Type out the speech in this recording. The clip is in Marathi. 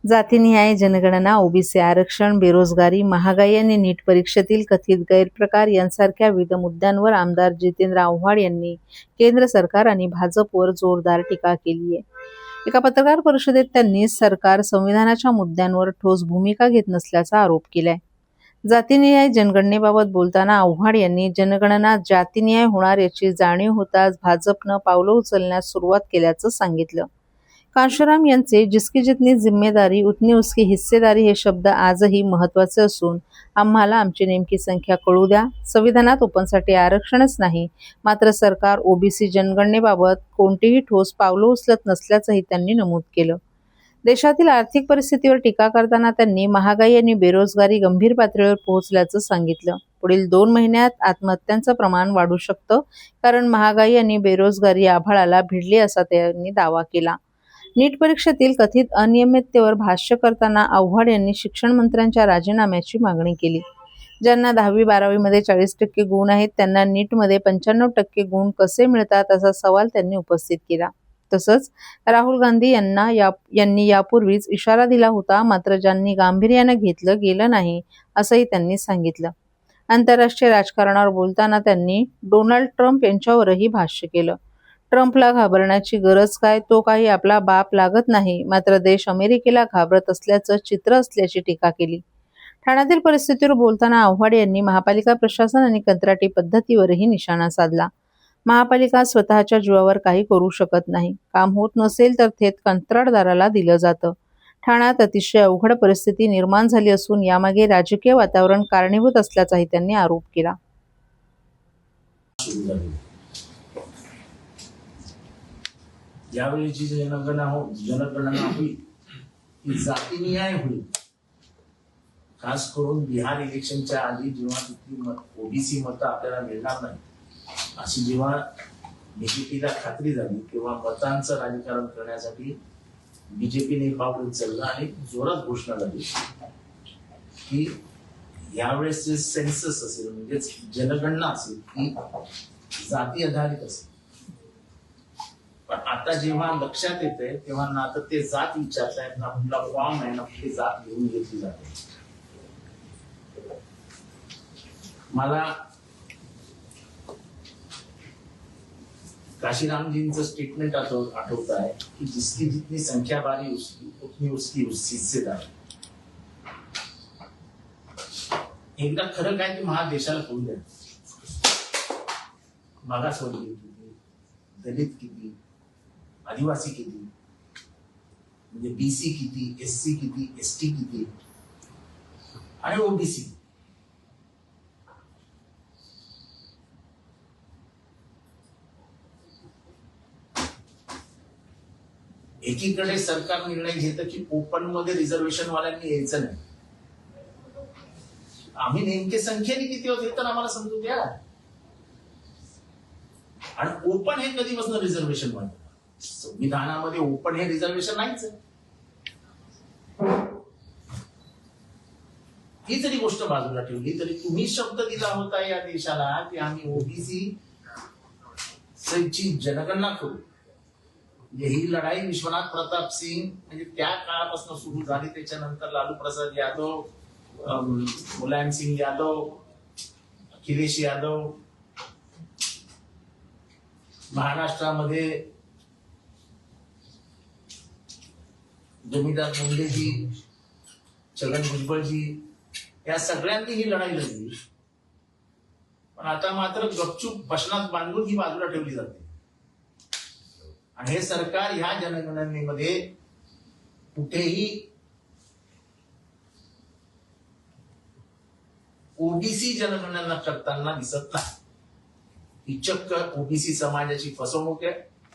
जातीनिहाय जनगणना, ओबीसी आरक्षण, बेरोजगारी, महागाई आणि नीट परीक्षेतील कथित गैरप्रकार यांसारख्या विविध मुद्द्यांवर आमदार जितेंद्र आव्हाड यांनी केंद्र सरकार आणि भाजपवर जोरदार टीका केली आहे. एका पत्रकार परिषदेत त्यांनी सरकार संविधानाच्या मुद्द्यांवर ठोस भूमिका घेत नसल्याचा आरोप केलाय. जातीनिहाय जनगणनेबाबत बोलताना आव्हाड यांनी जनगणना जातीनिहाय होणार याची जाणीव होताच भाजपनं पावलं उचलण्यास सुरुवात केल्याचं सांगितलं. कांशीराम यांचे जिसकी जितनी जिम्मेदारी उतनी उसकी हिस्सेदारी हे शब्द आजही महत्त्वाचे असून आम्हाला आमची नेमकी संख्या कळू द्या. संविधानात ओपनसाठी आरक्षणच नाही, मात्र सरकार ओबीसी जनगणनेबाबत कोणतीही ठोस पावलं उचलत नसल्याचंही त्यांनी नमूद केलं. देशातील आर्थिक परिस्थितीवर टीका करताना त्यांनी महागाई आणि बेरोजगारी गंभीर पातळीवर पोहोचल्याचं सांगितलं. पुढील 2 महिन्यात आत्महत्यांचं प्रमाण वाढू शकतं, कारण महागाई आणि बेरोजगारी आभाळाला भिडली असा त्यांनी दावा केला. नीट परीक्षेतील कथित अनियमिततेवर भाष्य करताना आव्हाड यांनी शिक्षण मंत्र्यांच्या राजीनाम्याची मागणी केली. ज्यांना 10वी-12वी मध्ये 40% गुण आहेत त्यांना नीटमध्ये 95% गुण कसे मिळतात असा सवाल त्यांनी उपस्थित केला. तसंच राहुल गांधी यांनी यापूर्वीच इशारा दिला होता, मात्र ज्यांनी गांभीर्यानं घेतलं गेलं नाही असंही त्यांनी सांगितलं. आंतरराष्ट्रीय राजकारणावर बोलताना त्यांनी डोनाल्ड ट्रम्प यांच्यावरही भाष्य केलं. ट्रम्पला घाबरण्याची गरज काय, तो काही आपला बाप लागत नाही, मात्र देश अमेरिकेला घाबरत असल्याचं चित्र असल्याची टीका केली. ठाण्यातील परिस्थितीवर बोलताना आव्हाड यांनी महापालिका प्रशासन आणि कंत्राटी पद्धतीवरही निशाणा साधला. महापालिका स्वतःच्या जीवावर काही करू शकत नाही. काम होत नसेल तर थेट कंत्राटदाराला दिलं जातं. ठाण्यात अतिशय अवघड परिस्थिती निर्माण झाली असून यामागे राजकीय वातावरण कारणीभूत असल्याचाही त्यांनी आरोप केला. यावेळीची जनगणना होईल ही जातीनिहाय होईल. खास करून बिहार इलेक्शनच्या आधी जेव्हा तिथली ओबीसी मतं आपल्याला मिळणार नाही अशी जेव्हा बीजेपीला खात्री झाली, तेव्हा मतांचं राजकारण करण्यासाठी बीजेपीने पाऊल उचललं आणि जोरात घोषणा झाली की यावेळेस जे सेन्सस असेल म्हणजेच जनगणना असेल ती जाती आधारित असेल. पण आता जेव्हा लक्षात येते तेव्हा ना तर ते जात विचारतायत, ना कुठला फॉर्म आहे, ना कुठली जात घेऊन घेतली जाते. मला काशीरामजींचं स्टेटमेंट आठवत आहे की जिसकी जितनी संख्या बारी उतनी उसकी हिस्सेदारी. एकदा खरं काय की महादेशाला कळू द्या, मागासवर्गीय किती, दलित किती, आदिवासी किती, म्हणजे बीसी किती, एससी किती, एसटी किती आणि ओबीसी. एकीकडे सरकार निर्णय घेतं की ओपन मध्ये रिझर्वेशन वाल्यांनी यायचं नाही. आम्ही नेमके संख्येने किती होते तर आम्हाला समजू द्या. आणि ओपन हे कधीपासून रिझर्वेशन म्हणतात? संविधानामध्ये ओपन हे रिझर्वेशन नाहीच. ही जरी गोष्ट बाजूला ठेवली तरी तुम्ही शब्द दिला होता या देशाला की आम्ही ओबीसी ची जनगणना करू. ही लढाई विश्वनाथ प्रताप सिंग म्हणजे त्या काळापासून सुरू झाली. त्याच्यानंतर लालू प्रसाद यादव, मुलायम सिंग यादव, अखिलेश यादव, महाराष्ट्रामध्ये जमीदार मुंडेजी, छगन भुजबळजी या सगळ्यांनी ही लढाई लढली. पण आता मात्र गपचूप बसनात बांधून ही बाजूला ठेवली जाते. आणि हे सरकार ह्या जनगणनेमध्ये कुठेही ओबीसी जनगणना करताना दिसत नाही. ही चक्क ओबीसी समाजाची फसवणूक आहे.